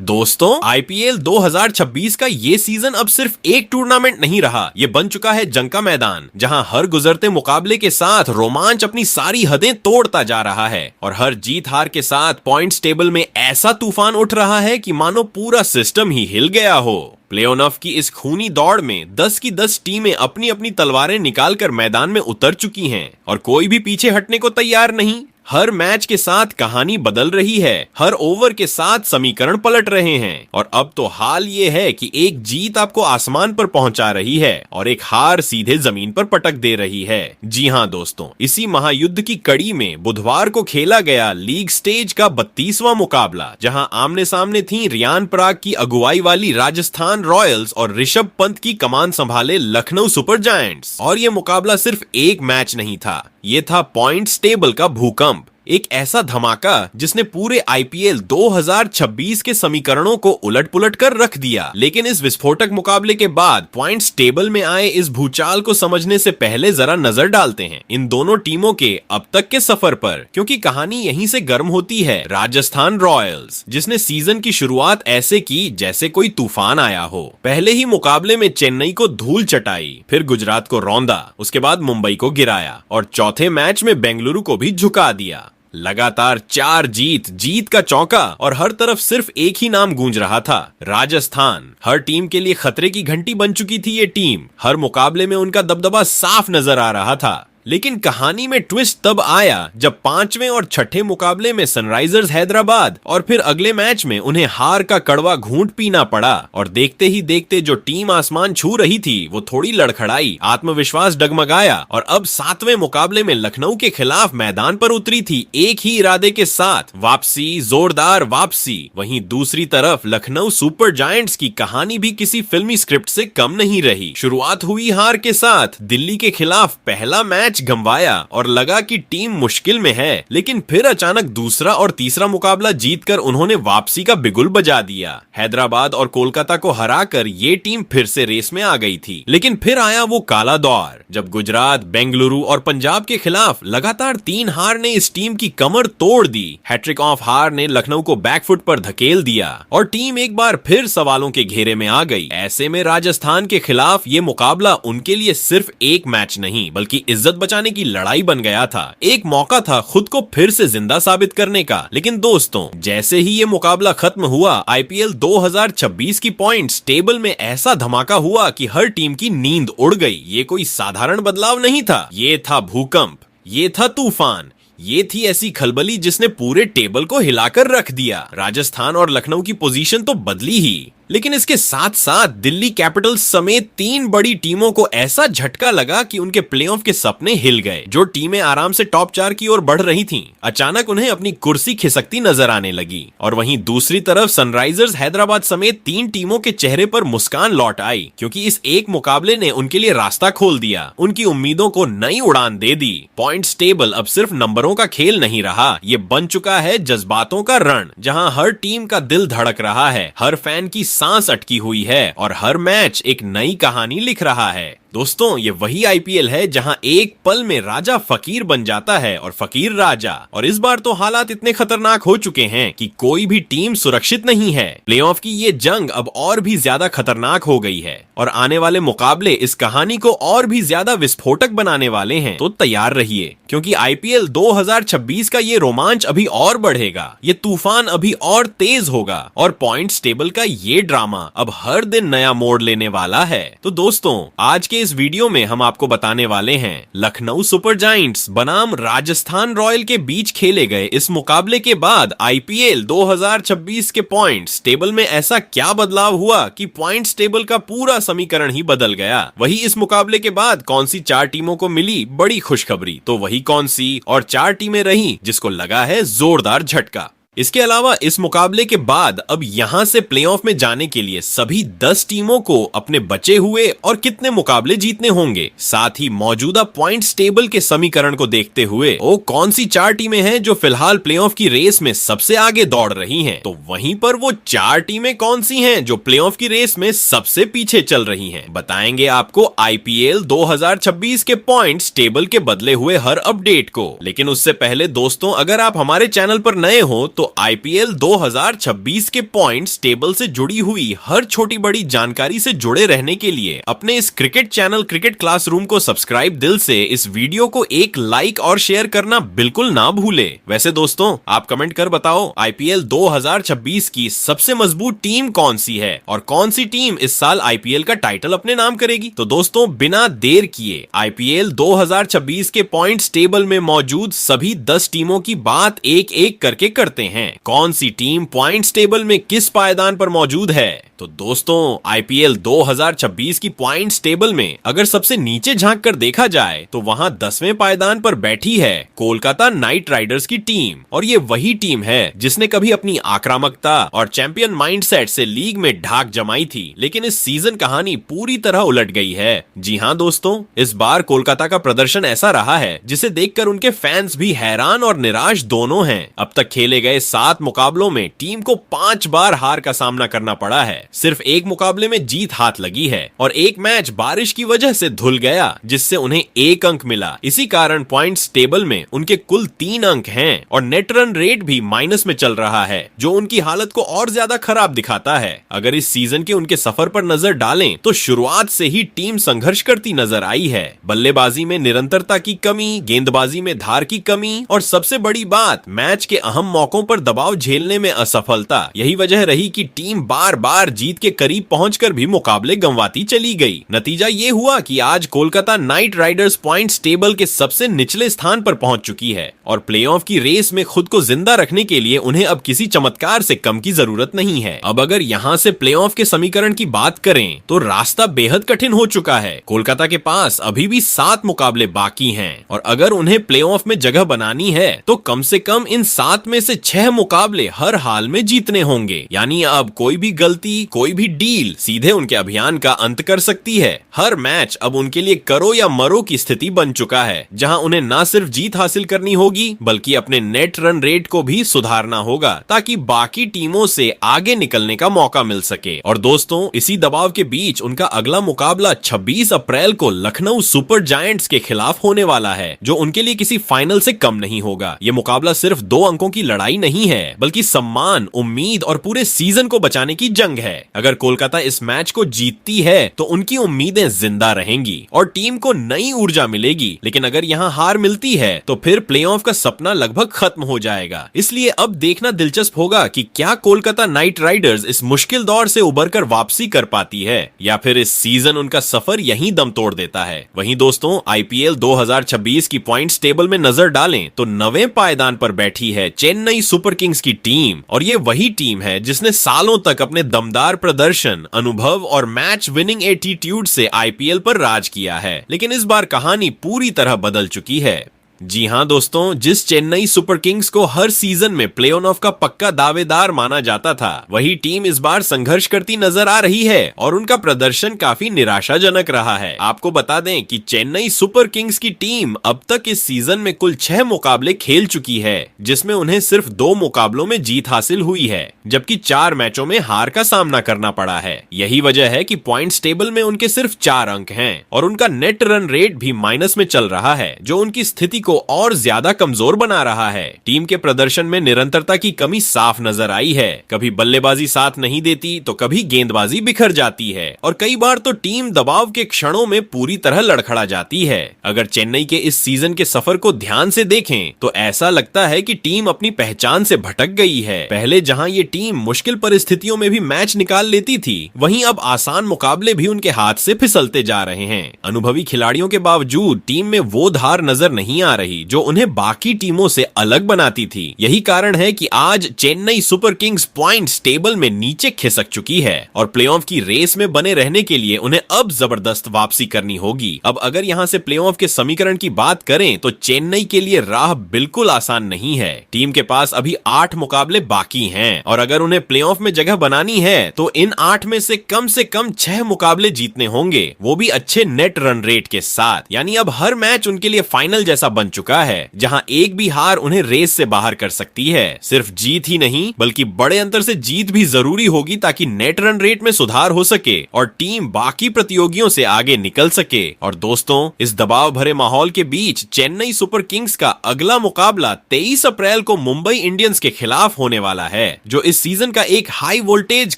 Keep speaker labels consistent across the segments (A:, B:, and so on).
A: दोस्तों, आईपीएल 2026 का ये सीजन अब सिर्फ एक टूर्नामेंट नहीं रहा, ये बन चुका है जंग का मैदान, जहां हर गुजरते मुकाबले के साथ रोमांच अपनी सारी हदें तोड़ता जा रहा है और हर जीत हार के साथ पॉइंट्स टेबल में ऐसा तूफान उठ रहा है कि मानो पूरा सिस्टम ही हिल गया हो। प्ले-ऑफ की इस खूनी दौड़ में 10 की 10 टीमें अपनी अपनी तलवारें निकालकर मैदान में उतर चुकी हैं और कोई भी पीछे हटने को तैयार नहीं। हर मैच के साथ कहानी बदल रही है, हर ओवर के साथ समीकरण पलट रहे हैं और अब तो हाल ये है कि एक जीत आपको आसमान पर पहुंचा रही है और एक हार सीधे जमीन पर पटक दे रही है। जी हां दोस्तों, इसी महायुद्ध की कड़ी में बुधवार को खेला गया लीग स्टेज का 32वां मुकाबला, जहां आमने सामने थी रियान पराग की अगुवाई वाली राजस्थान रॉयल्स और ऋषभ पंत की कमान संभाले लखनऊ सुपर जायंट्स। और ये मुकाबला सिर्फ एक मैच नहीं था, ये था पॉइंट्स टेबल का भूकंप, एक ऐसा धमाका जिसने पूरे आईपीएल 2026 के समीकरणों को उलट-पुलट कर रख दिया। लेकिन इस विस्फोटक मुकाबले के बाद पॉइंट्स टेबल में आए इस भूचाल को समझने से पहले जरा नजर डालते हैं इन दोनों टीमों के अब तक के सफर पर, क्योंकि कहानी यहीं से गर्म होती है। राजस्थान रॉयल्स, जिसने सीजन की शुरुआत ऐसे की जैसे कोई तूफान आया हो। पहले ही मुकाबले में चेन्नई को धूल चटाई, फिर गुजरात को रौंदा, उसके बाद मुंबई को गिराया और चौथे मैच में बेंगलुरु को भी झुका दिया। लगातार 4 जीत का चौका और हर तरफ सिर्फ एक ही नाम गूंज रहा था, राजस्थान। हर टीम के लिए खतरे की घंटी बन चुकी थी ये टीम, हर मुकाबले में उनका दबदबा साफ नजर आ रहा था। लेकिन कहानी में ट्विस्ट तब आया जब 5वें और 6ठे मुकाबले में सनराइजर्स हैदराबाद और फिर अगले मैच में उन्हें हार का कड़वा घूंट पीना पड़ा और देखते ही देखते जो टीम आसमान छू रही थी वो थोड़ी लड़खड़ाई, आत्मविश्वास डगमगाया और अब 7वें मुकाबले में लखनऊ के खिलाफ मैदान पर उतरी थी एक ही इरादे के साथ, वापसी, जोरदार वापसी। वहीं दूसरी तरफ लखनऊ सुपर जायंट्स की कहानी भी किसी फिल्मी स्क्रिप्ट से कम नहीं रही। शुरुआत हुई हार के साथ, दिल्ली के खिलाफ पहला मैच गंवाया और लगा कि टीम मुश्किल में है, लेकिन फिर अचानक दूसरा और तीसरा मुकाबला जीतकर उन्होंने वापसी का बिगुल बजा दिया। हैदराबाद और कोलकाता को हराकर ये टीम फिर से रेस में आ गई थी। लेकिन फिर आया वो काला दौर जब गुजरात, बेंगलुरु और पंजाब के खिलाफ लगातार 3 हार ने इस टीम की कमर तोड़ दी। हैट्रिक ऑफ हार ने लखनऊ को बैकफुट पर धकेल दिया और टीम एक बार फिर सवालों के घेरे में आ गई। ऐसे में राजस्थान के खिलाफ ये मुकाबला उनके लिए सिर्फ एक मैच नहीं बल्कि इज्जत बचाने की लड़ाई बन गया था। एक मौका था खुद को फिर से जिंदा साबित करने का। लेकिन दोस्तों, जैसे ही ये मुकाबला खत्म हुआ, आईपीएल 2026 की पॉइंट्स टेबल में ऐसा धमाका हुआ कि हर टीम की नींद उड़ गई। ये कोई साधारण बदलाव नहीं था, ये था भूकंप, ये था तूफान, ये थी ऐसी खलबली जिसने पूरे टेबल को हिलाकर रख दिया। राजस्थान और लखनऊ की पोजीशन तो बदली ही, लेकिन इसके साथ साथ दिल्ली कैपिटल्स समेत 3 बड़ी टीमों को ऐसा झटका लगा कि उनके प्लेऑफ के सपने हिल गए। जो टीमें आराम से टॉप 4 की ओर बढ़ रही थीं, अचानक उन्हें अपनी कुर्सी खिसकती नजर आने लगी। और वहीं दूसरी तरफ सनराइजर्स हैदराबाद समेत 3 टीमों के चेहरे पर मुस्कान लौट आई, क्योंकि इस एक मुकाबले ने उनके लिए रास्ता खोल दिया, उनकी उम्मीदों को नई उड़ान दे दी। पॉइंट्स टेबल अब सिर्फ नंबरों का खेल नहीं रहा, ये बन चुका है जज्बातों का रण, जहां हर टीम का दिल धड़क रहा है, हर फैन की सांस अटकी हुई है और हर मैच एक नई कहानी लिख रहा है। दोस्तों, ये वही आईपीएल है जहां एक पल में राजा फकीर बन जाता है और फकीर राजा। और इस बार तो हालात इतने खतरनाक हो चुके हैं कि कोई भी टीम सुरक्षित नहीं है। प्लेऑफ की ये जंग अब और भी ज्यादा खतरनाक हो गई है और आने वाले मुकाबले इस कहानी को और भी ज्यादा विस्फोटक बनाने वाले हैं। तो तैयार रहिए, क्योंकि आईपीएल 2026 का ये रोमांच अभी और बढ़ेगा, ये तूफान अभी और तेज होगा और पॉइंट्स टेबल का ये ड्रामा अब हर दिन नया मोड़ लेने वाला है। तो दोस्तों, आज के इस वीडियो में हम आपको बताने वाले हैं लखनऊ सुपर जायंट्स बनाम राजस्थान रॉयल के बीच खेले गए इस मुकाबले के बाद आईपीएल 2026 के पॉइंट्स टेबल में ऐसा क्या बदलाव हुआ कि पॉइंट्स टेबल का पूरा समीकरण ही बदल गया। वही इस मुकाबले के बाद कौन सी 4 टीमों को मिली बड़ी खुशखबरी, तो वही कौन सी और 4 टीमें रही जिसको लगा है जोरदार झटका। इसके अलावा इस मुकाबले के बाद अब यहां से प्लेऑफ में जाने के लिए सभी 10 टीमों को अपने बचे हुए और कितने मुकाबले जीतने होंगे, साथ ही मौजूदा पॉइंट्स टेबल के समीकरण को देखते हुए वो कौन सी 4 टीमें हैं जो फिलहाल प्लेऑफ की रेस में सबसे आगे दौड़ रही हैं, तो वहीं पर वो 4 टीमें कौन सी हैं जो प्लेऑफ की रेस में सबसे पीछे चल रही हैं, बताएंगे आपको आईपीएल 2026 के पॉइंट्स टेबल के बदले हुए हर अपडेट को। लेकिन उससे पहले दोस्तों, अगर आप हमारे चैनल पर नए हो तो तो आईपीएल 2026 के पॉइंट्स टेबल से जुड़ी हुई हर छोटी बड़ी जानकारी से जुड़े रहने के लिए अपने इस क्रिकेट चैनल क्रिकेट क्लासरूम को सब्सक्राइब दिल से, इस वीडियो को एक लाइक और शेयर करना बिल्कुल ना भूले। वैसे दोस्तों, आप कमेंट कर बताओ आईपीएल 2026 की सबसे मजबूत टीम कौन सी है और कौन सी टीम इस साल आईपीएल का टाइटल अपने नाम करेगी। तो दोस्तों, बिना देर किए आईपीएल 2026 के पॉइंट्स टेबल में मौजूद सभी 10 टीमों की बात एक एक करके करते हैं। कौन सी टीम पॉइंट्स टेबल में किस पायदान पर मौजूद है। तो दोस्तों, आईपीएल 2026 की पॉइंट्स टेबल में अगर सबसे नीचे झांक कर देखा जाए तो वहां 10वें पायदान पर बैठी है कोलकाता नाइट राइडर्स की टीम। और ये वही टीम है जिसने कभी अपनी आक्रामकता और चैंपियन माइंडसेट से लीग में ढाक जमाई थी, लेकिन इस सीजन कहानी पूरी तरह उलट गई है। जी हां दोस्तों, इस बार कोलकाता का प्रदर्शन ऐसा रहा है जिसे देखकर उनके फैंस भी हैरान और निराश दोनों हैं। अब तक खेले गए 7 मुकाबलों में टीम को 5 बार हार का सामना करना पड़ा है। सिर्फ एक मुकाबले में जीत हाथ लगी है और एक मैच बारिश की वजह से धुल गया, जिससे उन्हें 1 अंक मिला। इसी कारण पॉइंट्स टेबल में उनके कुल 3 अंक हैं और नेट रन रेट भी माइनस में चल रहा है, जो उनकी हालत को और ज्यादा खराब दिखाता है। अगर इस सीजन के उनके सफर पर नजर डालें तो शुरुआत से ही टीम संघर्ष करती नजर आई है। बल्लेबाजी में निरंतरता की कमी, गेंदबाजी में धार की कमी और सबसे बड़ी बात, मैच के अहम मौकों पर दबाव झेलने में असफलता। यही वजह रही कि टीम बार बार जीत के करीब पहुंचकर भी मुकाबले गंवाती चली गई। नतीजा ये हुआ कि आज Kolkata night Riders points table के सबसे निचले स्थान पर पहुंच चुकी है और प्लेऑफ की रेस में खुद को जिंदा रखने के लिए उन्हें अब किसी चमत्कार से कम की जरूरत नहीं है। अब अगर यहाँ से प्लेऑफ के समीकरण की बात करें तो रास्ता बेहद कठिन हो चुका है। कोलकाता के पास अभी भी 7 मुकाबले बाकी हैं और अगर उन्हें प्लेऑफ में जगह बनानी है तो कम से कम इन 7 में से 6 मुकाबले हर हाल में जीतने होंगे। यानी अब कोई भी गलती, कोई भी डील सीधे उनके अभियान का अंत कर सकती है। हर मैच अब उनके लिए करो या मरो की स्थिति बन चुका है, जहां उन्हें न सिर्फ जीत हासिल करनी होगी बल्कि अपने नेट रन रेट को भी सुधारना होगा ताकि बाकी टीमों से आगे निकलने का मौका मिल सके। और दोस्तों, इसी दबाव के बीच उनका अगला मुकाबला 26 अप्रैल को लखनऊ सुपर जायंट्स के खिलाफ होने वाला है, जो उनके लिए किसी फाइनल से कम नहीं होगा। ये मुकाबला सिर्फ 2 अंकों की लड़ाई नहीं है बल्कि सम्मान, उम्मीद और पूरे सीजन को बचाने की जंग है। अगर कोलकाता इस मैच को जीतती है तो उनकी उम्मीदें जिंदा रहेंगी और टीम को नई ऊर्जा मिलेगी, लेकिन अगर यहां हार मिलती है तो फिर प्लेऑफ का सपना लगभग खत्म हो जाएगा। इसलिए अब देखना दिलचस्प होगा कि क्या कोलकाता नाइट राइडर्स इस मुश्किल दौर से उबरकर वापसी कर पाती है या फिर इस सीजन उनका सफर यहीं दम तोड़ देता है। वहीं दोस्तों, आईपीएल 2026 की पॉइंट्स टेबल में नजर डालें तो 9वें पायदान पर बैठी है चेन्नई सुपर किंग्स की टीम। और ये वही टीम है जिसने सालों तक अपने दमदार प्रदर्शन, अनुभव और मैच विनिंग एटीट्यूड से आईपीएल पर राज किया है, लेकिन इस बार कहानी पूरी तरह बदल चुकी है। जी हां दोस्तों, जिस चेन्नई सुपर किंग्स को हर सीजन में प्ले ऑफ का पक्का दावेदार माना जाता था, वही टीम इस बार संघर्ष करती नजर आ रही है और उनका प्रदर्शन काफी निराशाजनक रहा है। आपको बता दें कि चेन्नई सुपर किंग्स की टीम अब तक इस सीजन में कुल 6 मुकाबले खेल चुकी है, जिसमें उन्हें सिर्फ 2 मुकाबलों में जीत हासिल हुई है, जबकि 4 मैचों में हार का सामना करना पड़ा है। यही वजह है कि पॉइंट्स टेबल में उनके सिर्फ 4 अंक हैं और उनका नेट रन रेट भी माइनस में चल रहा है, जो उनकी स्थिति को और ज्यादा कमजोर बना रहा है। टीम के प्रदर्शन में निरंतरता की कमी साफ नजर आई है। कभी बल्लेबाजी साथ नहीं देती तो कभी गेंदबाजी बिखर जाती है और कई बार तो टीम दबाव के क्षणों में पूरी तरह लड़खड़ा जाती है। अगर चेन्नई के इस सीजन के सफर को ध्यान से देखें तो ऐसा लगता है कि टीम अपनी पहचान से भटक गई है। पहले जहां ये टीम मुश्किल परिस्थितियों में भी मैच निकाल लेती थी, वहीं अब आसान मुकाबले भी उनके हाथ से फिसलते जा रहे हैं। अनुभवी खिलाड़ियों के बावजूद टीम में वो धार नजर नहीं आ रही जो उन्हें बाकी टीमों से अलग बनाती थी। यही कारण है कि आज Chennai super Kings points table में नीचे खिसक चुकी है और प्लेऑफ की रेस में बने रहने के लिए उन्हें अब जबरदस्त वापसी करनी होगी। अब अगर यहां से प्लेऑफ के समीकरण की बात करें तो चेन्नई के लिए राह बिल्कुल आसान नहीं है। टीम के पास अभी 8 मुकाबले बाकी हैं और अगर उन्हें प्लेऑफ में जगह बनानी है तो इन 8 में से कम 6 मुकाबले जीतने होंगे, वो भी अच्छे नेट रन रेट के साथ। यानी अब हर मैच उनके लिए फाइनल जैसा बन बन चुका है, जहां एक भी हार उन्हें रेस से बाहर कर सकती है। सिर्फ जीत ही नहीं बल्कि बड़े अंतर से जीत भी जरूरी होगी ताकि नेट रन रेट में सुधार हो सके और टीम बाकी प्रतियोगियों से आगे निकल सके। और दोस्तों, इस दबाव भरे माहौल के बीच चेन्नई सुपर किंग्स का अगला मुकाबला 23 अप्रैल को मुंबई इंडियंस के खिलाफ होने वाला है, जो इस सीजन का एक हाई वोल्टेज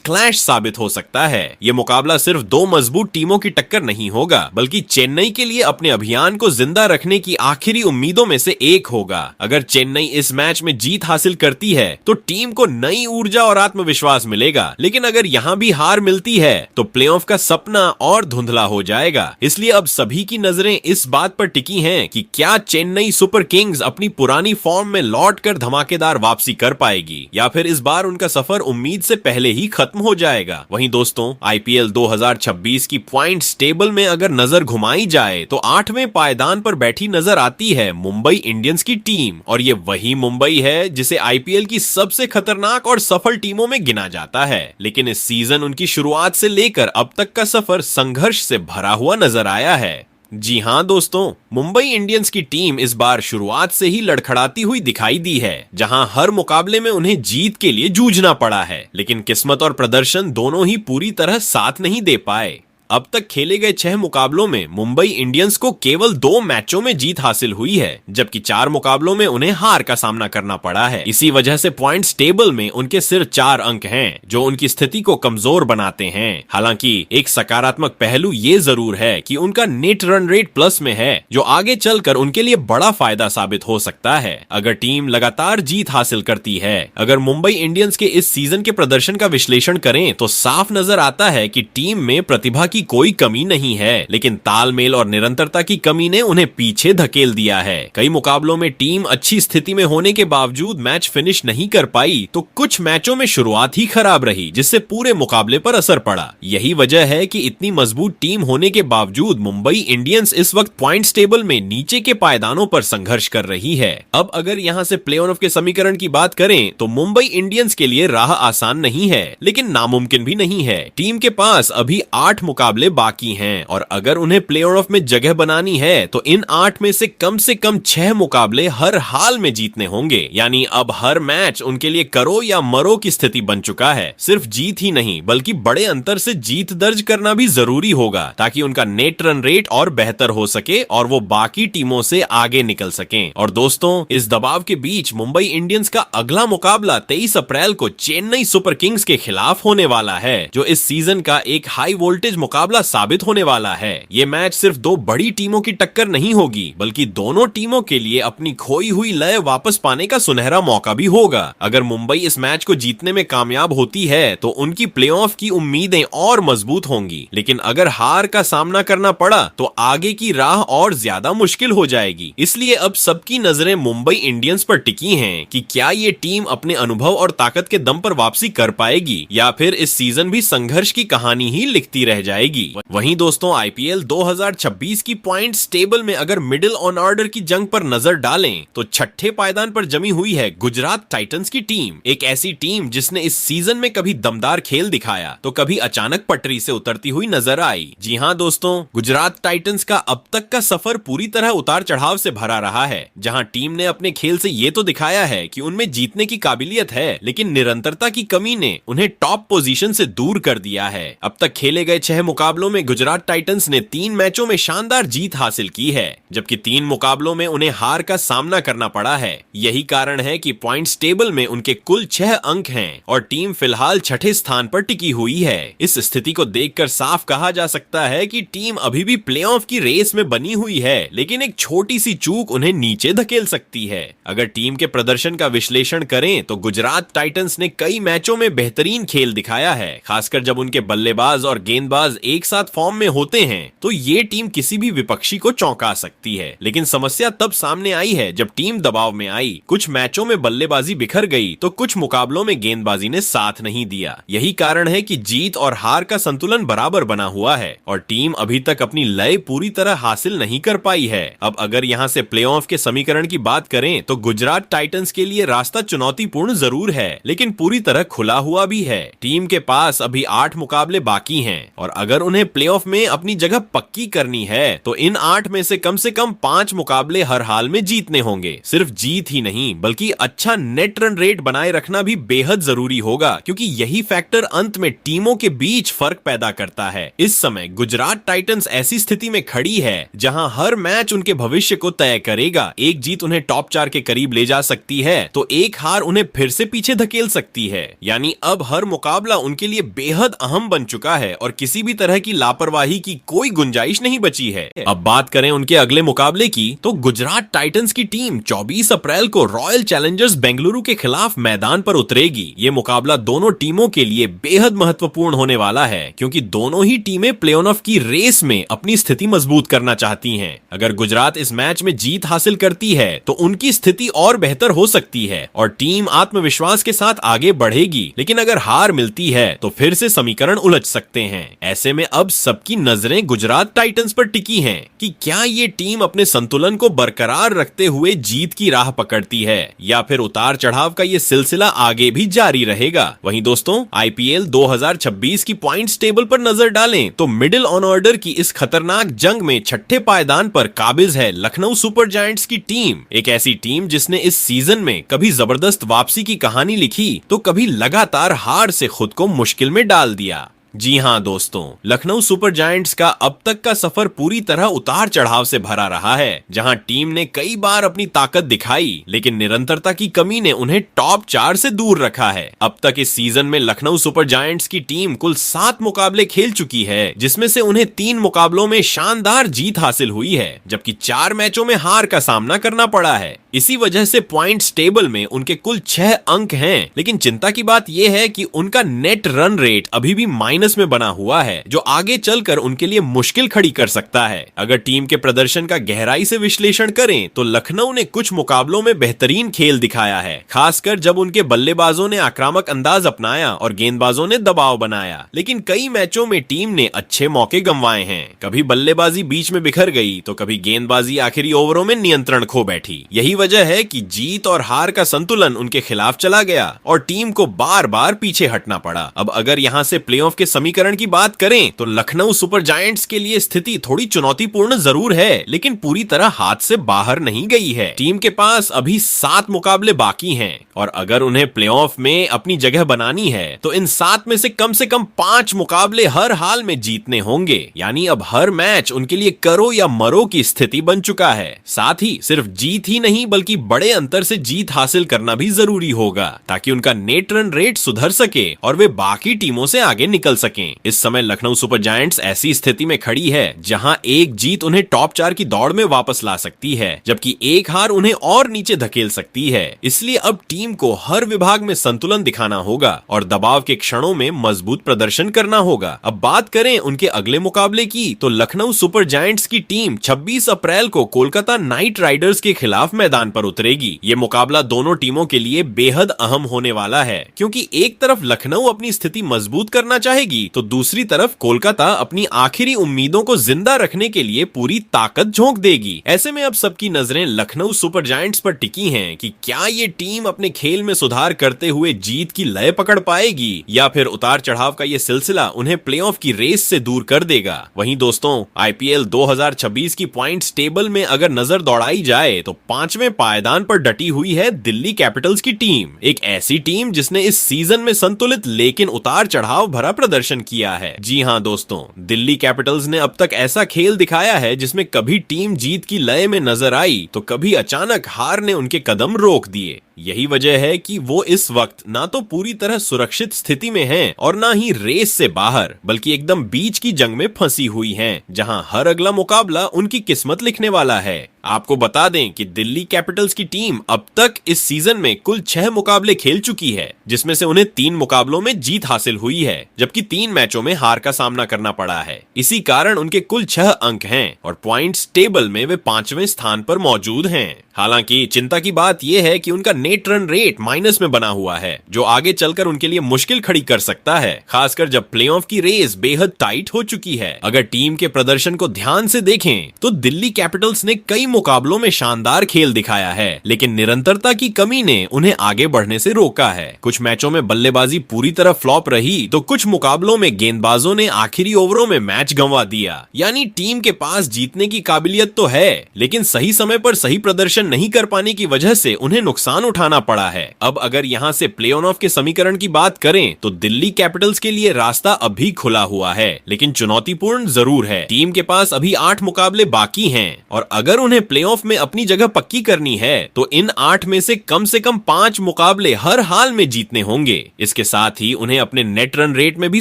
A: क्लैश साबित हो सकता है। ये मुकाबला सिर्फ दो मजबूत टीमों की टक्कर नहीं होगा, बल्कि चेन्नई के लिए अपने अभियान को जिंदा रखने की आखिरी उम्मीदों में से एक होगा। अगर चेन्नई इस मैच में जीत हासिल करती है तो टीम को नई ऊर्जा और आत्मविश्वास मिलेगा, लेकिन अगर यहाँ भी हार मिलती है तो प्लेऑफ का सपना और धुंधला हो जाएगा। इसलिए अब सभी की नजरें इस बात पर टिकी हैं कि क्या चेन्नई सुपर किंग्स अपनी पुरानी फॉर्म में लौटकर धमाकेदार वापसी कर पाएगी या फिर इस बार उनका सफर उम्मीद से पहले ही खत्म हो जाएगा। वहीं दोस्तों, आईपीएल 2026 की पॉइंट्स टेबल में अगर नजर घुमाई जाए तो 8वें पायदान पर बैठी नजर आती है मुंबई इंडियंस की टीम, और ये वही मुंबई है जिसे आईपीएल की सबसे खतरनाक और सफल टीमों में गिना जाता है। लेकिन इस सीजन उनकी शुरुआत से लेकर अब तक का सफर संघर्ष से भरा हुआ नजर आया है। जी हां दोस्तों, मुंबई इंडियंस की टीम इस बार शुरुआत से ही लड़खड़ाती हुई दिखाई दी है, जहां हर मुकाबले में उन्हें जीत के लिए जूझना पड़ा है, लेकिन किस्मत और प्रदर्शन दोनों ही पूरी तरह साथ नहीं दे पाए। अब तक खेले गए 6 मुकाबलों में मुंबई इंडियंस को केवल 2 मैचों में जीत हासिल हुई है, जबकि 4 मुकाबलों में उन्हें हार का सामना करना पड़ा है। इसी वजह से पॉइंट्स टेबल में उनके सिर्फ 4 अंक हैं, जो उनकी स्थिति को कमजोर बनाते हैं। हालांकि एक सकारात्मक पहलू ये जरूर है कि उनका नेट रन रेट प्लस में है, जो आगे चलकर उनके लिए बड़ा फायदा साबित हो सकता है अगर टीम लगातार जीत हासिल करती है। अगर मुंबई इंडियंस के इस सीजन के प्रदर्शन का विश्लेषण करें तो साफ नजर आता है कि टीम में प्रतिभा की कोई कमी नहीं है, लेकिन तालमेल और निरंतरता की कमी ने उन्हें पीछे धकेल दिया है। कई मुकाबलों में टीम अच्छी स्थिति में होने के बावजूद मैच फिनिश नहीं कर पाई, तो कुछ मैचों में शुरुआत ही खराब रही, जिससे पूरे मुकाबले पर असर पड़ा। यही वजह है कि इतनी मजबूत टीम होने के बावजूद मुंबई इंडियंस इस वक्त पॉइंट्स टेबल में नीचे के पायदानों पर संघर्ष कर रही है। अब अगर यहाँ से प्ले ऑफ के समीकरण की बात करें तो मुंबई इंडियंस के लिए राह आसान नहीं है, लेकिन नामुमकिन भी नहीं है। टीम के पास अभी 8 मुकाबले बाकी हैं, और अगर उन्हें प्ले ऑफ में जगह बनानी है तो इन 8 में से कम 6 मुकाबले हर हाल में जीतने होंगे। यानी अब हर मैच उनके लिए करो या मरो की स्थिति बन चुका है। सिर्फ जीत ही नहीं बल्कि बड़े अंतर से जीत दर्ज करना भी जरूरी होगा, ताकि उनका नेट रन रेट और बेहतर हो सके और वो बाकी टीमों से आगे निकल सकें। और दोस्तों, इस दबाव के बीच मुंबई इंडियंस का अगला मुकाबला 23 अप्रैल को चेन्नई सुपर किंग्स के खिलाफ होने वाला है, जो इस सीजन का एक हाई वोल्टेज मुकाबला साबित होने वाला है। ये मैच सिर्फ 2 बड़ी टीमों की टक्कर नहीं होगी, बल्कि दोनों टीमों के लिए अपनी खोई हुई लय वापस पाने का सुनहरा मौका भी होगा। अगर मुंबई इस मैच को जीतने में कामयाब होती है तो उनकी प्लेऑफ की उम्मीदें और मजबूत होंगी, लेकिन अगर हार का सामना करना पड़ा तो आगे की राह और ज्यादा मुश्किल हो जाएगी। इसलिए अब सबकी नजरें मुंबई इंडियंस पर टिकी हैं कि क्या ये टीम अपने अनुभव और ताकत के दम पर वापसी कर पाएगी या फिर इस सीजन भी संघर्ष की कहानी ही लिखती रह जाएगी। वहीं दोस्तों, आईपीएल 2026 की पॉइंट्स टेबल में अगर मिडिल ऑन ऑर्डर की जंग पर नजर डालें तो 6ठे पायदान पर जमी हुई है गुजरात टाइटंस की टीम। एक ऐसी टीम जिसने इस सीजन में कभी दमदार खेल दिखाया तो कभी अचानक पटरी से उतरती हुई नजर आई। जी हां दोस्तों, गुजरात टाइटंस का अब तक का सफर पूरी तरह उतार चढ़ाव से भरा रहा है, जहां टीम ने अपने खेल से ये तो दिखाया है कि उनमें जीतने की काबिलियत है, लेकिन निरंतरता की कमी ने उन्हें टॉप पोजीशन से दूर कर दिया है। अब तक खेले गए 6 मुकाबलों में गुजरात टाइटंस ने 3 मैचों में शानदार जीत हासिल की है, जबकि 3 मुकाबलों में उन्हें हार का सामना करना पड़ा है। यही कारण है कि पॉइंट्स टेबल में उनके कुल 6 अंक हैं और टीम फिलहाल 6ठे स्थान पर टिकी हुई है। इस स्थिति को देखकर साफ कहा जा सकता है कि टीम अभी भी प्लेऑफ की रेस में बनी हुई है, लेकिन एक छोटी सी चूक उन्हें नीचे धकेल सकती है। अगर टीम के प्रदर्शन का विश्लेषण करें तो गुजरात टाइटंस ने कई मैचों में बेहतरीन खेल दिखाया है, खासकर जब उनके बल्लेबाज और गेंदबाज एक साथ फॉर्म में होते हैं तो ये टीम किसी भी विपक्षी को चौंका सकती है। लेकिन समस्या तब सामने आई है जब टीम दबाव में आई। कुछ मैचों में बल्लेबाजी बिखर गई तो कुछ मुकाबलों में गेंदबाजी ने साथ नहीं दिया। यही कारण है कि जीत और हार का संतुलन बराबर बना हुआ है और टीम अभी तक अपनी लय पूरी तरह हासिल नहीं कर पाई है। अब अगर यहाँ से प्लेऑफ के समीकरण की बात करें तो गुजरात टाइटंस के लिए रास्ता चुनौतीपूर्ण जरूर है, लेकिन पूरी तरह खुला हुआ भी है। टीम के पास अभी 8 मुकाबले बाकी हैं और अगर उन्हें प्लेऑफ में अपनी जगह पक्की करनी है तो इन 8 में से कम 5 मुकाबले हर हाल में जीतने होंगे। सिर्फ जीत ही नहीं बल्कि अच्छा नेट रन रेट बनाए रखना भी बेहद जरूरी होगा, क्योंकि यही फैक्टर अंत में टीमों के बीच फर्क पैदा करता है। इस समय गुजरात टाइटंस ऐसी स्थिति में खड़ी है जहां हर मैच उनके भविष्य को तय करेगा। एक जीत उन्हें टॉप 4 के करीब ले जा सकती है तो एक हार उन्हें फिर से पीछे धकेल सकती है। यानी अब हर मुकाबला उनके लिए बेहद अहम बन चुका है और किसी भी तरह की लापरवाही की कोई गुंजाइश नहीं बची है। अब बात करें उनके अगले मुकाबले की तो गुजरात टाइटंस की टीम 24 अप्रैल को रॉयल चैलेंजर्स बेंगलुरु के खिलाफ मैदान पर उतरेगी। ये मुकाबला दोनों टीमों के लिए बेहद महत्वपूर्ण होने वाला है, क्योंकि दोनों ही टीमें प्ले-ऑफ की रेस में अपनी स्थिति मजबूत करना चाहती हैं। अगर गुजरात इस मैच में जीत हासिल करती है तो उनकी स्थिति और बेहतर हो सकती है और टीम आत्मविश्वास के साथ आगे बढ़ेगी, लेकिन अगर हार मिलती है तो फिर से समीकरण उलझ सकते हैं। ऐसे में अब सबकी नजरें गुजरात टाइटंस पर टिकी हैं कि क्या ये टीम अपने संतुलन को बरकरार रखते हुए जीत की राह पकड़ती है या फिर उतार चढ़ाव का ये सिलसिला आगे भी जारी रहेगा। वहीं दोस्तों, आईपीएल 2026 की पॉइंट्स टेबल पर नजर डालें तो मिडिल ऑन ऑर्डर की इस खतरनाक जंग में छठे पायदान पर काबिज है लखनऊ सुपर जायंट्स की टीम। एक ऐसी टीम जिसने इस सीजन में कभी जबरदस्त वापसी की कहानी लिखी तो कभी लगातार हार से खुद को मुश्किल में डाल दिया। जी हां दोस्तों, लखनऊ सुपर जायंट्स का अब तक का सफर पूरी तरह उतार चढ़ाव से भरा रहा है, जहां टीम ने कई बार अपनी ताकत दिखाई लेकिन निरंतरता की कमी ने उन्हें टॉप 4 से दूर रखा है। अब तक इस सीजन में लखनऊ सुपर जायंट्स की टीम कुल 7 मुकाबले खेल चुकी है, जिसमें से उन्हें 3 मुकाबलों में शानदार जीत हासिल हुई है, जबकि 4 मैचों में हार का सामना करना पड़ा है। इसी वजह से पॉइंट्स टेबल में उनके कुल 6 अंक हैं, लेकिन चिंता की बात यह है कि उनका नेट रन रेट अभी भी माइनस में बना हुआ है, जो आगे चलकर उनके लिए मुश्किल खड़ी कर सकता है। अगर टीम के प्रदर्शन का गहराई से विश्लेषण करें तो लखनऊ ने कुछ मुकाबलों में बेहतरीन खेल दिखाया है, खासकर जब उनके बल्लेबाजों ने आक्रामक अंदाज अपनाया और गेंदबाजों ने दबाव बनाया। लेकिन कई मैचों में टीम ने अच्छे मौके गंवाए हैं। कभी बल्लेबाजी बीच में बिखर गई तो कभी गेंदबाजी आखिरी ओवरों में नियंत्रण खो बैठी। यही वजह है कि जीत और हार का संतुलन उनके खिलाफ चला गया और टीम को बार बार पीछे हटना पड़ा। अब अगर यहां से प्लेऑफ के समीकरण की बात करें तो लखनऊ सुपर जायंट्स के लिए स्थिति थोड़ी चुनौतीपूर्ण जरूर है, लेकिन पूरी तरह हाथ से बाहर नहीं गई है। टीम के पास अभी 7 मुकाबले बाकी हैं और अगर उन्हें प्लेऑफ में अपनी जगह बनानी है तो इन 7 में से कम 5 मुकाबले हर हाल में जीतने होंगे। यानी अब हर मैच उनके लिए करो या मरो की स्थिति बन चुका है। साथ ही सिर्फ जीत ही नहीं बल्कि बड़े अंतर से जीत हासिल करना भी जरूरी होगा, ताकि उनका नेट रन रेट सुधर सके और वे बाकी टीमों से आगे निकल सकें। इस समय लखनऊ सुपर जायंट्स ऐसी स्थिति में खड़ी है जहां एक जीत उन्हें टॉप 4 की दौड़ में वापस ला सकती है, जबकि एक हार उन्हें और नीचे धकेल सकती है। इसलिए अब टीम को हर विभाग में संतुलन दिखाना होगा और दबाव के क्षणों में मजबूत प्रदर्शन करना होगा। अब बात करें उनके अगले मुकाबले की तो लखनऊ सुपर जायंट्स की टीम 26 अप्रैल को कोलकाता नाइट राइडर्स के खिलाफ मैदान पर उतरेगी। ये मुकाबला दोनों टीमों के लिए बेहद अहम होने वाला है, क्योंकि एक तरफ लखनऊ अपनी स्थिति मजबूत करना चाहेगी तो दूसरी तरफ कोलकाता अपनी आखिरी उम्मीदों को जिंदा रखने के लिए पूरी ताकत झोंक देगी। ऐसे में अब सबकी नजरें लखनऊ सुपर जायंट्स पर टिकी हैं कि क्या ये टीम अपने खेल में सुधार करते हुए जीत की लय पकड़ पाएगी या फिर उतार चढ़ाव का ये सिलसिला उन्हें प्लेऑफ की रेस से दूर कर देगा। वहीं दोस्तों, आईपीएल 2026 की पॉइंट्स टेबल में अगर नजर दौड़ाई जाए तो 5वें पायदान पर डटी हुई है दिल्ली कैपिटल्स की टीम। एक ऐसी टीम जिसने इस सीजन में संतुलित लेकिन उतार चढ़ाव भरा प्रदर्शन किया है। जी हां दोस्तों, दिल्ली कैपिटल्स ने अब तक ऐसा खेल दिखाया है जिसमें कभी टीम जीत की लय में नजर आई तो कभी अचानक हार ने उनके कदम रोक दिए। यही वजह है कि वो इस वक्त ना तो पूरी तरह सुरक्षित स्थिति में हैं और ना ही रेस से बाहर, बल्कि एकदम बीच की जंग में फंसी हुई हैं, जहां हर अगला मुकाबला उनकी किस्मत लिखने वाला है। आपको बता दें कि दिल्ली कैपिटल्स की टीम अब तक इस सीजन में कुल 6 मुकाबले खेल चुकी है, जिसमें से उन्हें 3 मुकाबलों में जीत हासिल हुई है, जबकि 3 मैचों में हार का सामना करना पड़ा है। इसी कारण उनके कुल 6 अंक हैं और पॉइंट्स टेबल में वे 5वें स्थान पर मौजूद हैं। हालांकि चिंता की बात यह है कि उनका नेट रन रेट माइनस में बना हुआ है, जो आगे चलकर उनके लिए मुश्किल खड़ी कर सकता है, खासकर जब प्लेऑफ की रेस बेहद टाइट हो चुकी है। अगर टीम के प्रदर्शन को ध्यान से देखें तो दिल्ली कैपिटल्स ने कई मुकाबलों में शानदार खेल दिखाया है, लेकिन निरंतरता की कमी ने उन्हें आगे बढ़ने से रोका है। कुछ मैचों में बल्लेबाजी पूरी तरह फ्लॉप रही तो कुछ मुकाबलों में गेंदबाजों ने आखिरी ओवरों में मैच गंवा दिया। यानी टीम के पास जीतने की काबिलियत तो है, लेकिन सही समय पर सही प्रदर्शन नहीं कर पाने की वजह से उन्हें नुकसान उठाना पड़ा है। अब अगर यहाँ से प्ले ऑफ के समीकरण की बात करें तो दिल्ली कैपिटल्स के लिए रास्ता अभी खुला हुआ है, लेकिन चुनौतीपूर्ण जरूर है। टीम के पास अभी 8 मुकाबले बाकी हैं और अगर उन्हें प्लेऑफ में अपनी जगह पक्की करनी है तो इन 8 में से कम 5 मुकाबले हर हाल में जीतने होंगे। इसके साथ ही उन्हें अपने नेट रन रेट में भी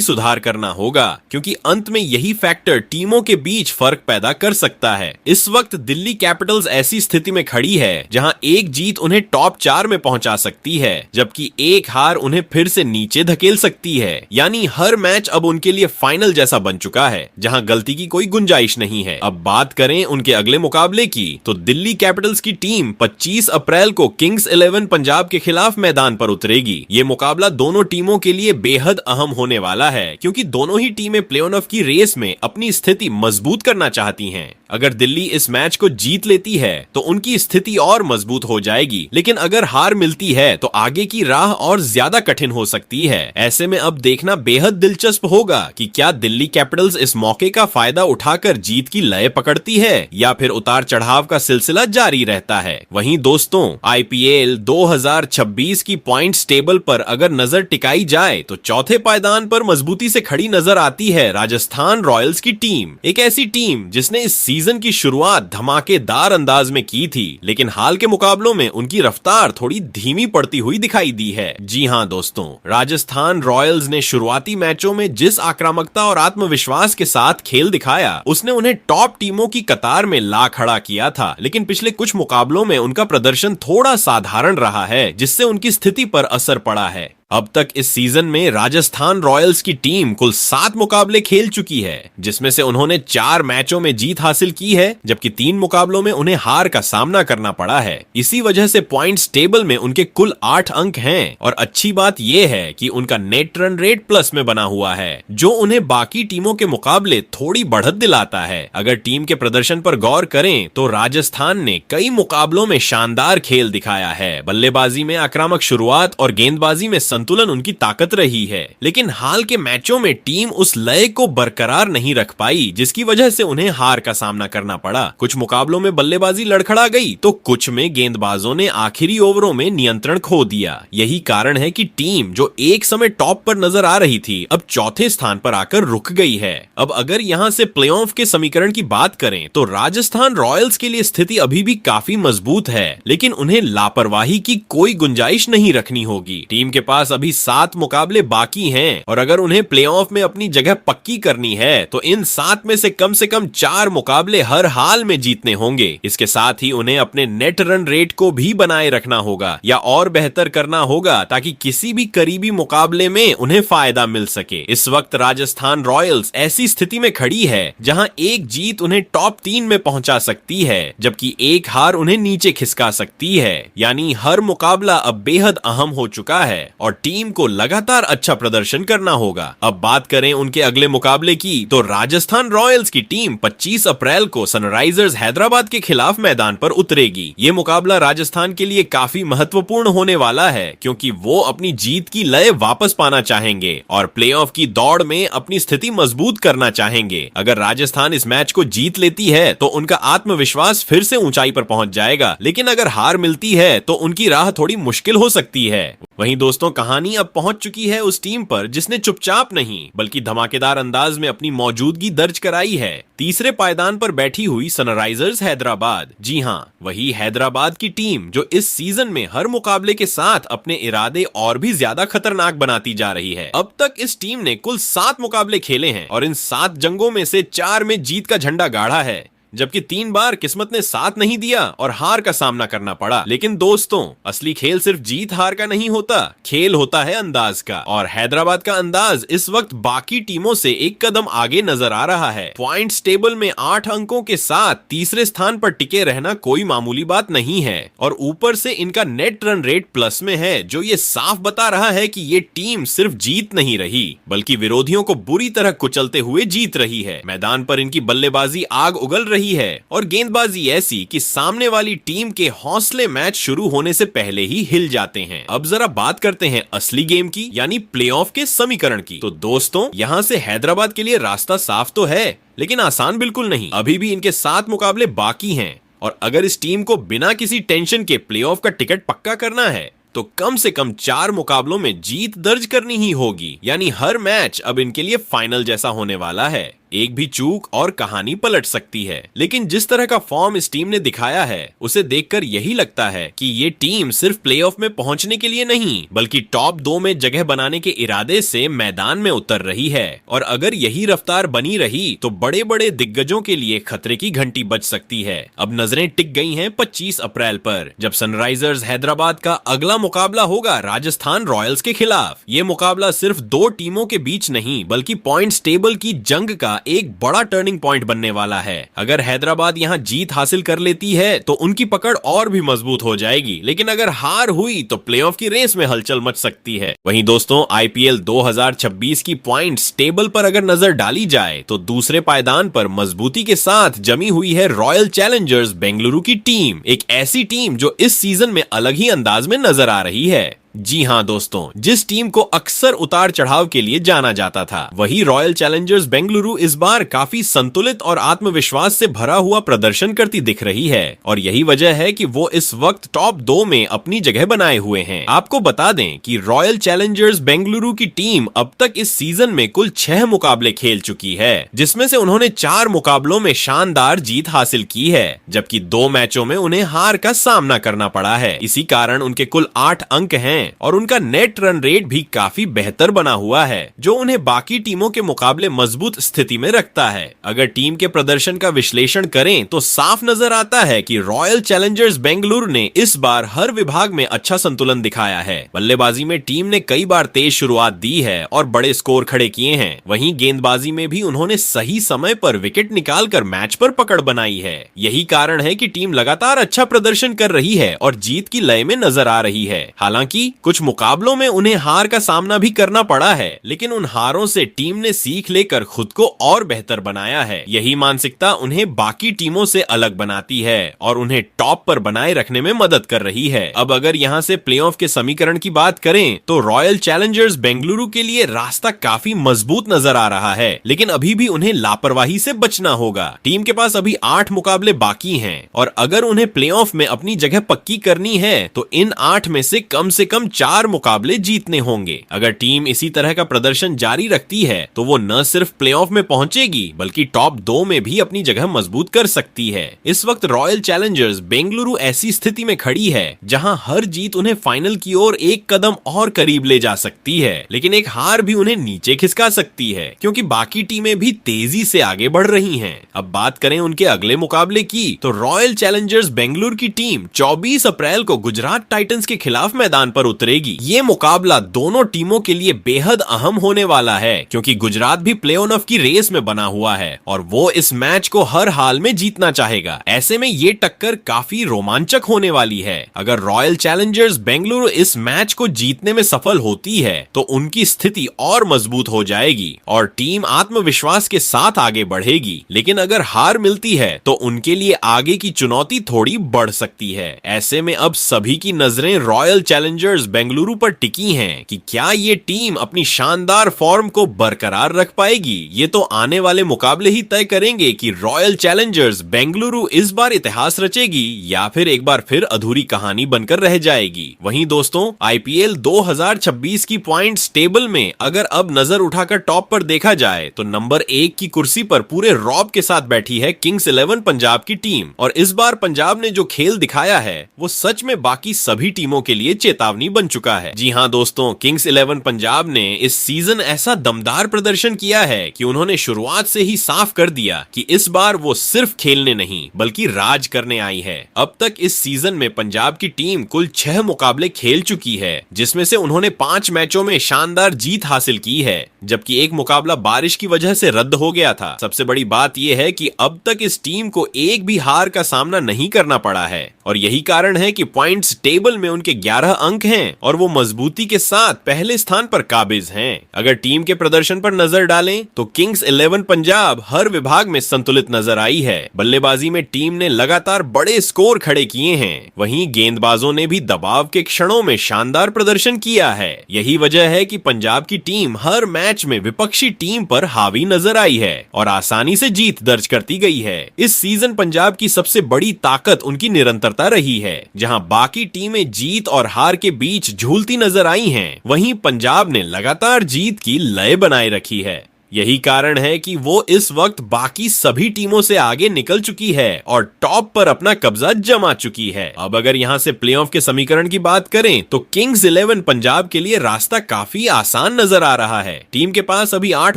A: सुधार करना होगा, क्योंकि अंत में यही फैक्टर टीमों के बीच फर्क पैदा कर सकता है। इस वक्त दिल्ली कैपिटल्स ऐसी स्थिति में खड़ी है जहां एक जीत उन्हें टॉप 4 में पहुंचा सकती है, जबकि एक हार उन्हें फिर से नीचे धकेल सकती है। यानी हर मैच अब उनके लिए फाइनल जैसा बन चुका है, जहां गलती की कोई गुंजाइश नहीं है। अब बात करें उनके अगले मुकाबले की तो दिल्ली कैपिटल्स की टीम 25 अप्रैल को किंग्स 11 पंजाब के खिलाफ मैदान पर उतरेगी। ये मुकाबला दोनों टीमों के लिए बेहद अहम होने वाला है, क्योंकि दोनों ही टीमें प्ले ऑफ की रेस में अपनी स्थिति मजबूत करना चाहती हैं। अगर दिल्ली इस मैच को जीत लेती है तो उनकी स्थिति और मजबूत हो जाएगी, लेकिन अगर हार मिलती है तो आगे की राह और ज्यादा कठिन हो सकती है। ऐसे में अब देखना बेहद दिलचस्प होगा कि क्या दिल्ली कैपिटल्स इस मौके का फायदा उठाकर जीत की लय पकड़ती है या फिर उतार चढ़ाव का सिलसिला जारी रहता है। वहीं दोस्तों, आईपीएल 2026 की पॉइंट्स टेबल पर अगर नजर टिकाई जाए तो चौथे पायदान पर मजबूती से खड़ी नजर आती है राजस्थान रॉयल्स की टीम। एक ऐसी टीम जिसने इस सीजन की शुरुआत धमाकेदार अंदाज में की थी, लेकिन हाल के मुकाबलों में उनकी रफ्तार थोड़ी धीमी पड़ती हुई दिखाई दी है। जी हां दोस्तों, राजस्थान रॉयल्स ने शुरुआती मैचों में जिस आक्रामकता और आत्मविश्वास के साथ खेल दिखाया, उसने उन्हें टॉप टीमों की कतार में ला खड़ा किया था। लेकिन पिछले कुछ मुकाबलों में उनका प्रदर्शन थोड़ा साधारण रहा है, जिससे उनकी स्थिति पर असर पड़ा है। अब तक इस सीजन में राजस्थान रॉयल्स की टीम कुल 7 मुकाबले खेल चुकी है, जिसमें से उन्होंने 4 मैचों में जीत हासिल की है, जबकि 3 मुकाबलों में उन्हें हार का सामना करना पड़ा है। इसी वजह से पॉइंट्स टेबल में उनके कुल 8 अंक हैं और अच्छी बात यह है कि उनका नेट रन रेट प्लस में बना हुआ है, जो उन्हें बाकी टीमों के मुकाबले थोड़ी बढ़त दिलाता है। अगर टीम के प्रदर्शन पर गौर करें तो राजस्थान ने कई मुकाबलों में शानदार खेल दिखाया है। बल्लेबाजी में आक्रामक शुरुआत और गेंदबाजी में संतुलन उनकी ताकत रही है, लेकिन हाल के मैचों में टीम उस लय को बरकरार नहीं रख पाई, जिसकी वजह से उन्हें हार का सामना करना पड़ा। कुछ मुकाबलों में बल्लेबाजी लड़खड़ा गई तो कुछ में गेंदबाजों ने आखिरी ओवरों में नियंत्रण खो दिया। यही कारण है कि टीम जो एक समय टॉप पर नजर आ रही थी, अब चौथे स्थान पर आकर रुक गई है। अब अगर यहां से प्लेऑफ के समीकरण की बात करें तो राजस्थान रॉयल्स के लिए स्थिति अभी भी काफी मजबूत है, लेकिन उन्हें लापरवाही की कोई गुंजाइश नहीं रखनी होगी। टीम के पास अभी 7 मुकाबले बाकी हैं और अगर उन्हें प्लेऑफ में अपनी जगह पक्की करनी है तो इन 7 में से कम 4 मुकाबले हर हाल में जीतने होंगे। इसके साथ ही उन्हें अपने नेट रन रेट को भी बनाए रखना होगा या और बेहतर करना होगा, ताकि किसी भी करीबी मुकाबले में उन्हें फायदा मिल सके। इस वक्त राजस्थान रॉयल्स ऐसी स्थिति में खड़ी है जहां एक जीत उन्हें टॉप 3 में पहुंचा सकती है, जबकि एक हार उन्हें नीचे खिसका सकती है। यानी हर मुकाबला अब बेहद अहम हो चुका है और टीम को लगातार अच्छा प्रदर्शन करना होगा। अब बात करें उनके अगले मुकाबले की तो राजस्थान रॉयल्स की टीम 25 अप्रैल को सनराइजर्स हैदराबाद के खिलाफ मैदान पर उतरेगी। ये मुकाबला राजस्थान के लिए काफी महत्वपूर्ण होने वाला है, क्योंकि वो अपनी जीत की लय वापस पाना चाहेंगे और प्लेऑफ की दौड़ में अपनी स्थिति मजबूत करना चाहेंगे। अगर राजस्थान इस मैच को जीत लेती है तो उनका आत्मविश्वास फिर से ऊंचाई पर पहुंच जाएगा, लेकिन अगर हार मिलती है तो उनकी राह थोड़ी मुश्किल हो सकती है। वहीं दोस्तों, कहानी अब पहुंच चुकी है उस टीम पर जिसने चुपचाप नहीं बल्कि धमाकेदार अंदाज में अपनी मौजूदगी दर्ज कराई है। तीसरे पायदान पर बैठी हुई सनराइजर्स हैदराबाद। जी हां, वही हैदराबाद की टीम जो इस सीजन में हर मुकाबले के साथ अपने इरादे और भी ज्यादा खतरनाक बनाती जा रही है। अब तक इस टीम ने कुल 7 मुकाबले खेले हैं और इन 7 जंगों में से 4 में जीत का झंडा गाड़ा है। जबकि 3 बार किस्मत ने साथ नहीं दिया और हार का सामना करना पड़ा। लेकिन दोस्तों, असली खेल सिर्फ जीत हार का नहीं होता, खेल होता है अंदाज का, और हैदराबाद का अंदाज इस वक्त बाकी टीमों से एक कदम आगे नजर आ रहा है। पॉइंट्स टेबल में 8 अंकों के साथ तीसरे स्थान पर टिके रहना कोई मामूली बात नहीं है, और ऊपर से इनका नेट रन रेट प्लस में है, जो ये साफ बता रहा है कि ये टीम सिर्फ जीत नहीं रही बल्कि विरोधियों को बुरी तरह कुचलते हुए जीत रही है। मैदान पर इनकी बल्लेबाजी आग उगल रही है और गेंदबाजी ऐसी कि सामने वाली टीम के हौसले मैच शुरू होने से पहले ही हिल जाते हैं। अब जरा बात करते हैं असली गेम की, यानी प्लेऑफ के समीकरण की। तो दोस्तों, यहां से हैदराबाद के लिए रास्ता साफ तो है, लेकिन आसान बिल्कुल नहीं। अभी भी इनके 7 मुकाबले बाकी हैं, और अगर इस टीम को बिना किसी टेंशन के प्लेऑफ का टिकट पक्का करना है तो कम से कम 4 मुकाबलों में जीत दर्ज करनी ही होगी। यानी हर मैच अब इनके लिए फाइनल जैसा होने वाला है। एक भी चूक और कहानी पलट सकती है। लेकिन जिस तरह का फॉर्म इस टीम ने दिखाया है, उसे देखकर यही लगता है कि ये टीम सिर्फ प्लेऑफ में पहुंचने के लिए नहीं बल्कि टॉप 2 में जगह बनाने के इरादे से मैदान में उतर रही है। और अगर यही रफ्तार बनी रही तो बड़े बड़े दिग्गजों के लिए खतरे की घंटी बज सकती है। अब नजरें टिक गई हैं 25 अप्रैल पर, जब सनराइजर्स हैदराबाद का अगला मुकाबला होगा राजस्थान रॉयल्स के खिलाफ। ये मुकाबला सिर्फ 2 टीमों के बीच नहीं बल्कि पॉइंट्स टेबल की जंग का एक बड़ा टर्निंग पॉइंट बनने वाला है। अगर हैदराबाद यहां जीत हासिल कर लेती है तो उनकी पकड़ और भी मजबूत हो जाएगी, लेकिन अगर हार हुई तो प्लेऑफ की रेस में हलचल मच सकती है। वहीं दोस्तों, आईपीएल 2026 की पॉइंट्स टेबल पर अगर नजर डाली जाए तो दूसरे पायदान पर मजबूती के साथ जमी हुई है रॉयल चैलेंजर्स बेंगलुरु की टीम, एक ऐसी टीम जो इस सीजन में अलग ही अंदाज में नजर आ रही है। जी हां दोस्तों, जिस टीम को अक्सर उतार चढ़ाव के लिए जाना जाता था, वही रॉयल चैलेंजर्स बेंगलुरु इस बार काफी संतुलित और आत्मविश्वास से भरा हुआ प्रदर्शन करती दिख रही है, और यही वजह है कि वो इस वक्त टॉप 2 में अपनी जगह बनाए हुए हैं। आपको बता दें कि रॉयल चैलेंजर्स बेंगलुरु की टीम अब तक इस सीजन में कुल 6 मुकाबले खेल चुकी है, जिसमें से उन्होंने 4 मुकाबलों में शानदार जीत हासिल की है, जबकि 2 मैचों में उन्हें हार का सामना करना पड़ा है। इसी कारण उनके कुल 8 अंक हैं और उनका नेट रन रेट भी काफी बेहतर बना हुआ है, जो उन्हें बाकी टीमों के मुकाबले मजबूत स्थिति में रखता है। अगर टीम के प्रदर्शन का विश्लेषण करें तो साफ नजर आता है कि रॉयल चैलेंजर्स बेंगलुरु ने इस बार हर विभाग में अच्छा संतुलन दिखाया है। बल्लेबाजी में टीम ने कई बार तेज शुरुआत दी है और बड़े स्कोर खड़े किए हैं। वहीं गेंदबाजी में भी उन्होंने सही समय पर विकेट निकालकर मैच पर पकड़ बनाई है। यही कारण है कि टीम लगातार अच्छा प्रदर्शन कर रही है और जीत की लय में नजर आ रही है। हालांकि कुछ मुकाबलों में उन्हें हार का सामना भी करना पड़ा है, लेकिन उन हारों से टीम ने सीख लेकर खुद को और बेहतर बनाया है। यही मानसिकता उन्हें बाकी टीमों से अलग बनाती है और उन्हें टॉप पर बनाए रखने में मदद कर रही है। अब अगर यहां से प्लेऑफ के समीकरण की बात करें तो रॉयल चैलेंजर्स बेंगलुरु के लिए रास्ता काफी मजबूत नजर आ रहा है, लेकिन अभी भी उन्हें लापरवाही से बचना होगा। टीम के पास अभी 8 मुकाबले बाकी हैं और अगर उन्हें प्लेऑफ में अपनी जगह पक्की करनी है तो इन 8 में से कम 4 मुकाबले जीतने होंगे। अगर टीम इसी तरह का प्रदर्शन जारी रखती है तो वो न सिर्फ प्लेऑफ में पहुंचेगी बल्कि टॉप 2 में भी अपनी जगह मजबूत कर सकती है। इस वक्त रॉयल चैलेंजर्स बेंगलुरु ऐसी स्थिति में खड़ी है जहां हर जीत उन्हें फाइनल की ओर एक कदम और करीब ले जा सकती है, लेकिन एक हार भी उन्हें नीचे खिसका सकती है क्योंकि बाकी टीमें भी तेजी से आगे बढ़ रही हैं। अब बात करें उनके अगले मुकाबले की तो रॉयल चैलेंजर्स बेंगलुरु की टीम 24 अप्रैल को गुजरात टाइटंस के खिलाफ मैदान पर उतरेगी। ये मुकाबला दोनों टीमों के लिए बेहद अहम होने वाला है क्योंकि गुजरात भी प्ले ऑफ की रेस में बना हुआ है और वो इस मैच को हर हाल में जीतना चाहेगा। ऐसे में ये टक्कर काफी रोमांचक होने वाली है। अगर रॉयल चैलेंजर्स बेंगलुरु इस मैच को जीतने में सफल होती है तो उनकी स्थिति और मजबूत हो जाएगी और टीम आत्मविश्वास के साथ आगे बढ़ेगी, लेकिन अगर हार मिलती है तो उनके लिए आगे की चुनौती थोड़ी बढ़ सकती है। ऐसे में अब सभी की नजरें रॉयल चैलेंजर्स बेंगलुरु पर टिकी हैं कि क्या ये टीम अपनी शानदार फॉर्म को बरकरार रख पाएगी। ये तो आने वाले मुकाबले ही तय करेंगे कि रॉयल चैलेंजर्स बेंगलुरु इस बार इतिहास रचेगी या फिर एक बार फिर अधूरी कहानी बनकर रह जाएगी। वहीं दोस्तों, आईपीएल 2026 की पॉइंट्स टेबल में अगर अब नजर उठाकर टॉप पर देखा जाए तो नंबर 1 की कुर्सी पर पूरे रौब के साथ बैठी है किंग्स 11 पंजाब की टीम, और इस बार पंजाब ने जो खेल दिखाया है वो सच में बाकी सभी टीमों के लिए चेतावनी लाजमी बन चुका है। जी हाँ दोस्तों, किंग्स 11 पंजाब ने इस सीजन ऐसा दमदार प्रदर्शन किया है कि उन्होंने शुरुआत से ही साफ कर दिया कि इस बार वो सिर्फ खेलने नहीं बल्कि राज करने आई है। अब तक इस सीजन में पंजाब की टीम कुल 6 मुकाबले खेल चुकी है, जिसमें से उन्होंने 5 मैचों में शानदार जीत हासिल की है, जबकि एक मुकाबला बारिश की वजह से रद्द हो गया था। सबसे बड़ी बात यह है कि अब तक इस टीम को एक भी हार का सामना नहीं करना पड़ा है और यही कारण है कि पॉइंट्स टेबल में उनके 11 अंक हैं और वो मजबूती के साथ पहले स्थान पर काबिज हैं। अगर टीम के प्रदर्शन पर नजर डालें तो किंग्स 11 पंजाब हर विभाग में संतुलित नजर आई है। बल्लेबाजी में टीम ने लगातार बड़े स्कोर खड़े किए हैं, वहीं गेंदबाजों ने भी दबाव के क्षणों में शानदार प्रदर्शन किया है। यही वजह है कि पंजाब की टीम हर मैच में विपक्षी टीम पर हावी नजर आई है और आसानी से जीत दर्ज करती गई है। इस सीजन पंजाब की सबसे बड़ी ताकत उनकी निरंतरता रही है। जहां बाकी टीमें जीत और हार के बीच झूलती नजर आई हैं, वहीं पंजाब ने लगातार जीत की लय बनाए रखी है। यही कारण है कि वो इस वक्त बाकी सभी टीमों से आगे निकल चुकी है और टॉप पर अपना कब्जा जमा चुकी है। अब अगर यहां से प्लेऑफ के समीकरण की बात करें तो किंग्स 11 पंजाब के लिए रास्ता काफी आसान नजर आ रहा है। टीम के पास अभी 8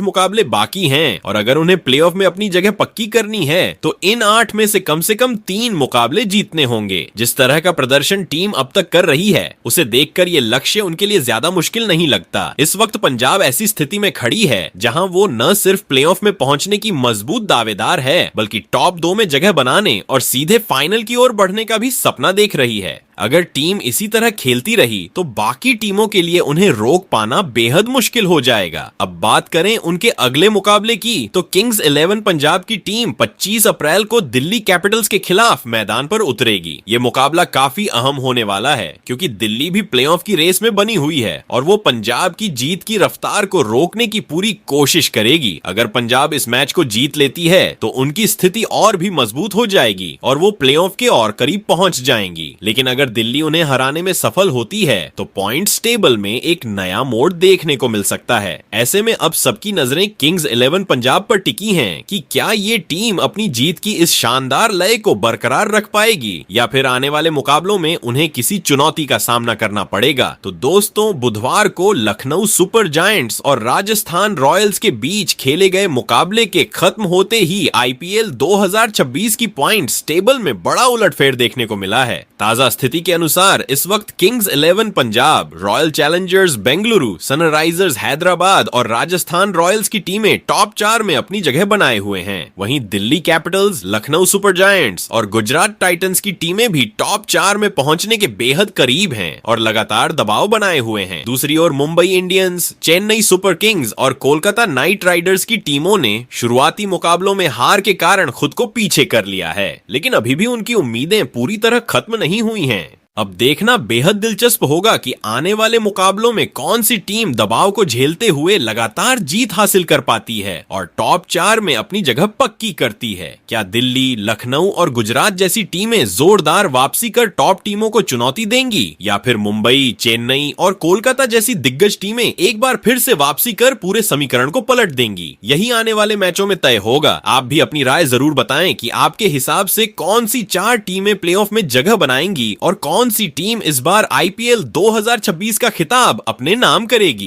A: मुकाबले बाकी हैं और अगर उन्हें प्लेऑफ में अपनी जगह पक्की करनी है तो इन 8 में से कम 3 मुकाबले जीतने होंगे। जिस तरह का प्रदर्शन टीम अब तक कर रही है, उसे देखकर ये लक्ष्य उनके लिए ज्यादा मुश्किल नहीं लगता। इस वक्त पंजाब ऐसी स्थिति में खड़ी है जहां वो न सिर्फ प्लेऑफ में पहुंचने की मजबूत दावेदार है, बल्कि टॉप 2 में जगह बनाने और सीधे फाइनल की ओर बढ़ने का भी सपना देख रही है। अगर टीम इसी तरह खेलती रही तो बाकी टीमों के लिए उन्हें रोक पाना बेहद मुश्किल हो जाएगा। अब बात करें उनके अगले मुकाबले की तो किंग्स 11 पंजाब की टीम 25 अप्रैल को दिल्ली कैपिटल्स के खिलाफ मैदान पर उतरेगी। ये मुकाबला काफी अहम होने वाला है क्योंकि दिल्ली भी प्लेऑफ की रेस में बनी हुई है और वो पंजाब की जीत की रफ्तार को रोकने की पूरी कोशिश करेगी। अगर पंजाब इस मैच को जीत लेती है तो उनकी स्थिति और भी मजबूत हो जाएगी और वो प्लेऑफ के और करीब पहुंच जाएंगी। लेकिन अगर दिल्ली उन्हें हराने में सफल होती है तो पॉइंट्स टेबल में एक नया मोड़ देखने को मिल सकता है। ऐसे में अब सबकी नजरें किंग्स 11 पंजाब पर टिकी हैं कि क्या ये टीम अपनी जीत की इस शानदार लय को बरकरार रख पाएगी या फिर आने वाले मुकाबलों में उन्हें किसी चुनौती का सामना करना पड़ेगा। तो दोस्तों, बुधवार को लखनऊ सुपर जायंट्स और राजस्थान रॉयल्स के बीच खेले गए मुकाबले के खत्म होते ही आईपीएल 2026 की पॉइंट्स टेबल में बड़ा उलटफेर देखने को मिला है। ताजा स्थिति के अनुसार इस वक्त Kings 11 Punjab, royal Challengers Bengaluru, Sunrisers Hyderabad और राजस्थान रॉयल्स की टीमें टॉप 4 में अपनी जगह बनाए हुए हैं। वहीं Delhi Capitals, Lucknow super giants और गुजरात टाइटंस की टीमें भी टॉप 4 में पहुंचने के बेहद करीब हैं और लगातार दबाव बनाए हुए हैं। दूसरी ओर Mumbai Indians, Chennai super kings और कोलकाता नाइट राइडर्स की टीमों ने शुरुआती मुकाबलों में हार के कारण खुद को पीछे कर लिया है, लेकिन अभी भी उनकी उम्मीदें पूरी तरह खत्म नहीं हुई हैं। अब देखना बेहद दिलचस्प होगा कि आने वाले मुकाबलों में कौन सी टीम दबाव को झेलते हुए लगातार जीत हासिल कर पाती है और टॉप 4 में अपनी जगह पक्की करती है। क्या दिल्ली, लखनऊ और गुजरात जैसी टीमें जोरदार वापसी कर टॉप टीमों को चुनौती देंगी या फिर मुंबई, चेन्नई और कोलकाता जैसी दिग्गज टीमें एक बार फिर से वापसी कर पूरे समीकरण को पलट देंगी? यही आने वाले मैचों में तय होगा। आप भी अपनी राय जरूर बताएं कि आपके हिसाब से कौन सी 4 टीमें प्लेऑफ में जगह बनाएंगी और कौन सी टीम इस बार आईपीएल 2026 का खिताब अपने नाम करेगी।